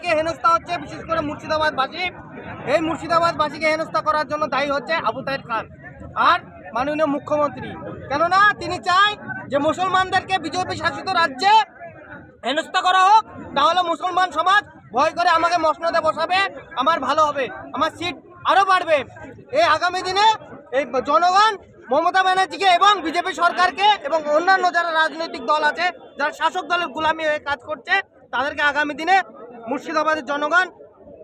আজকে হেনস্থা হচ্ছে, বিশেষ করে মুর্শিদাবাদবাসী। এই মুর্শিদাবাদবাসীকে হেনস্থা করার জন্য দায়ী হচ্ছে আবু তাহের খান আর মাননীয় মুখ্যমন্ত্রী। কেননা তিনি চায় যে মুসলমানদেরকে বিজেপি শাসিত রাজ্যে হেনস্থা করা হোক, তাহলে মুসলমান সমাজ ভয় করে আমাকে মসনদে বসাবে, আমার ভালো হবে, আমার সিট আরও বাড়বে। এই আগামী দিনে এই জনগণ মমতা ব্যানার্জিকে এবং বিজেপি সরকারকে এবং অন্যান্য যারা রাজনৈতিক দল আছে, যারা শাসক দলের গোলামি হয়ে কাজ করছে, তাদেরকে আগামী দিনে মুর্শিদাবাদের জনগণ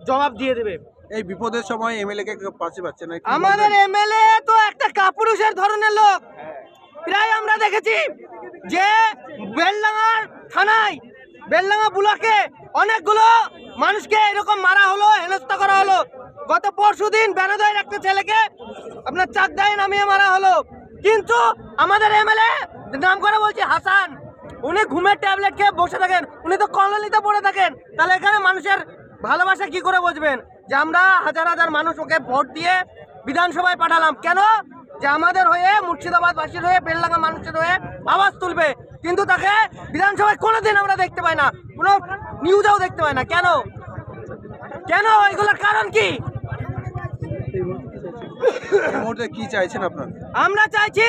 জবাব দিয়ে দেবে। এই বিপদের সময় এমএলএ কে পাশে পাচ্ছে না। আমাদের এমএলএ তো একটা কাপুরুষের ধরনের লোক। প্রায় আমরা দেখেছি যে বেলডাঙ্গার থানায়, বেলডাঙ্গা ব্লকে অনেকগুলো মানুষকে এরকম মারা হলো, হেনস্থা করা হলো। গত পরশুদিন বেনাদয়ের একটা ছেলেকে আপনার চাকদায় নামিয়ে মারা হলো। কিন্তু আমাদের এমএলএ নাম করে বলছি হাসান, উনি ঘুমের ট্যাবলেট খেয়ে বসে থাকেন, উনি তো কলোনিতে পড়ে থাকেন। তাহলে এখানে মানুষের ভালোবাসা কি করে বুঝবেন যে আমরা হাজার হাজার মানুষ ওকে ভোট দিয়ে বিধানসভায় পাঠালাম? কেন? যে আমাদের হয়ে, মুর্শিদাবাদবাসীর হয়ে, বেলডাঙ্গা মানুষের হয়ে আওয়াজ তুলবে। কিন্তু তাকে বিধানসভায় কোনোদিন আমরা দেখতে পাই না, কোনো নিউজেও দেখতে পাই না। কেন? কেন? এগুলোর কারণ কি? কি চাইছেন আপনারা? আমরা চাইছি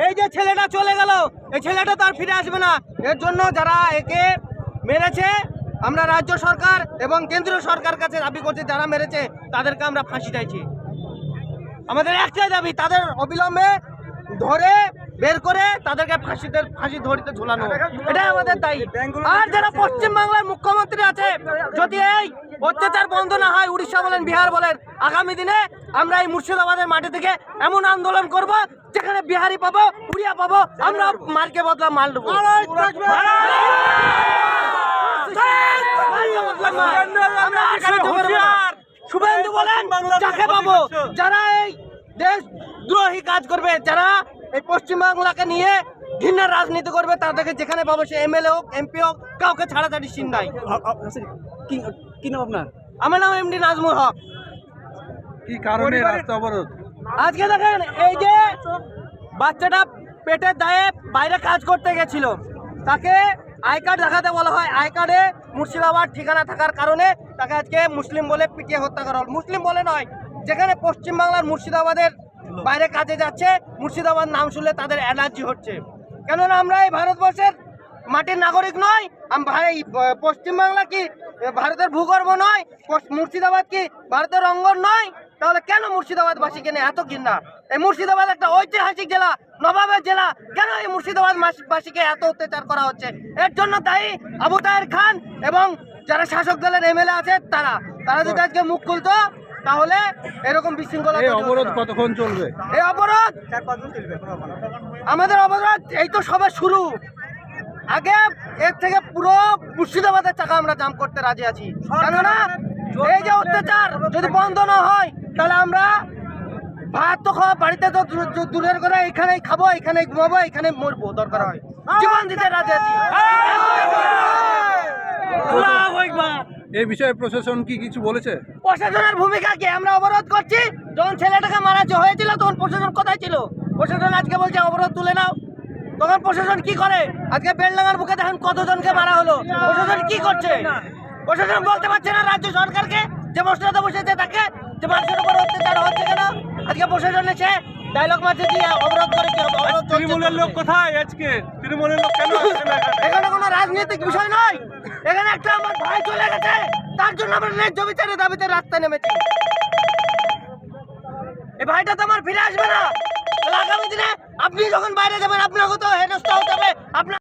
এই যে ছেলেটা চলে গেল, এই ছেলেটা তো আর ফিরে আসবে না। এর জন্য যারা একে মেরেছে, আমরা রাজ্য সরকার এবং কেন্দ্রীয় সরকার কাছে দাবি করছি, যারা মেরেছে তাদেরকে আমরা ফাঁসি চাইছি। আমাদের একটাই দাবি, তাদের অবিলম্বে ধরে বের করে তাদেরকে ফাঁসি ধরিতে ঝুলানো, এটাই আমাদের দায়ী। আর যারা পশ্চিমবাংলার মুখ্যমন্ত্রী আছে, যদি এই অত্যাচার বন্ধ না হয়, উড়িষ্যা বলেন, বিহার বলেন, আগামী দিনে আমরা এই মুর্শিদাবাদের মাটি থেকে এমন আন্দোলন করব যেখানে বিহারি পাবো, উড়িয়া পাবো, আমরা মারকে বদলা মাল দেবো। শুভেন্দু বলেন যাকে পাবো, যারা এই দেশ দ্রোহী কাজ করবে, যারা এই পশ্চিমবাংলাকে নিয়ে ঘৃণার রাজনীতি করবে, তাদেরকে যেখানে পাবো, সে এমএলএ হোক, এমপি হোক, কাউকে ছাড়াছাড়ি সিন নাই। কি নাম আপনার? আমার নাম এমডি নাজমুল হক। কি কারণে রাস্তা অবরোধ? আজকে দেখেন, এই যে বাচ্চাটা পেটের দায়ে বাইরে কাজ করতে গেছিল, তাকে আই কার্ড দেখাতে বলা হয়। আই কার্ডে মুর্শিদাবাদ ঠিকানা থাকার কারণে তাকে আজকে মুসলিম বলে পিটিয়ে হত্যা করা হল। মুসলিম বলে নয়, যেখানে পশ্চিমবাংলার মুর্শিদাবাদের বাইরে কাজে যাচ্ছে, মুর্শিদাবাদ নাম শুনলে তাদের অ্যালার্জি হচ্ছে। কেননা আমরা এই ভারতবর্ষের মাটির নাগরিক নয়। পশ্চিমবাংলা কি ভারতের ভূগর্ভ নয়? মুর্শিদাবাদ কি ভারতের অঙ্গন নয়? তাহলে কেন মুর্শিদাবাদবাসীকে নিয়ে এত ঘৃণা? এই মুর্শিদাবাদ একটা ঐতিহাসিক জেলা, নবাবের জেলা, কেন এই মুর্শিদাবাদবাসীকে এত অত্যাচার করা হচ্ছে? এর জন্য দায়ী আবু তাহের খান এবং যারা শাসক দলের এমএলএ আছে, তারা যদি আজকে মুখ খুলতো, তাহলে এরকম বিশৃঙ্খলা। অবরোধ কতক্ষণ চলবে? এই অবরোধ, আমাদের অবরোধ এই তো সবে শুরু। আগে এর থেকে পুরো মুর্শিদাবাদের চাকা আমরা জাম করতে রাজি আছি। কেননা এই যে অত্যাচার যদি বন্ধ না হয়, তাহলে আমরা ভাত তো খাওয়া, বাড়িতে তো দূরের করে এখানেই খাবো, এখানেই ঘুমাবো, এখানেই মরবো, দরকার হয় জীবন দিতে রাজি আছি। এই বিষয়ে প্রশাসন কি কিছু বলেছে? প্রশাসনের ভূমিকা কি? আমরা অবরোধ করছি। যখন ছেলেটাকে মারা হয়েছিল, তখন প্রশাসন কোথায় ছিল? প্রশাসন আজকে বলছে অবরোধ তুলে নাও, তখন প্রশাসন কি করে? আজকে বেলডাঙ্গার বুকে দেখেন কতজনকে মারা হলো, প্রশাসন কি করছে? প্রশাসন বলতে পারছে না রাজ্য সরকারকে, যে মসজিদে বসেছে তাকে, যে মানুষের উপর অত্যাচার হচ্ছে কেন? আজকে প্রশাসন এসে ডায়লগ মারছে যে অবরোধ করে কি হবে? তৃণমূলের লোক কোথায় আজকে? তৃণমূলের লোক কেন? এখানে কোনো রাজনৈতিক বিষয় নয়, এখানে একটা আমার ভাই চলে গেছে, তার জন্য আমরা ন্যায্য বিচারের দাবিতে রাস্তায় নেমেছি। এই ভাইটা তো আমার ফিরে আসবে না। আগামী দিনে আপনি যখন বাইরে যাবেন, আপনাকে তো হেনস্থা হতে হবে। আপনার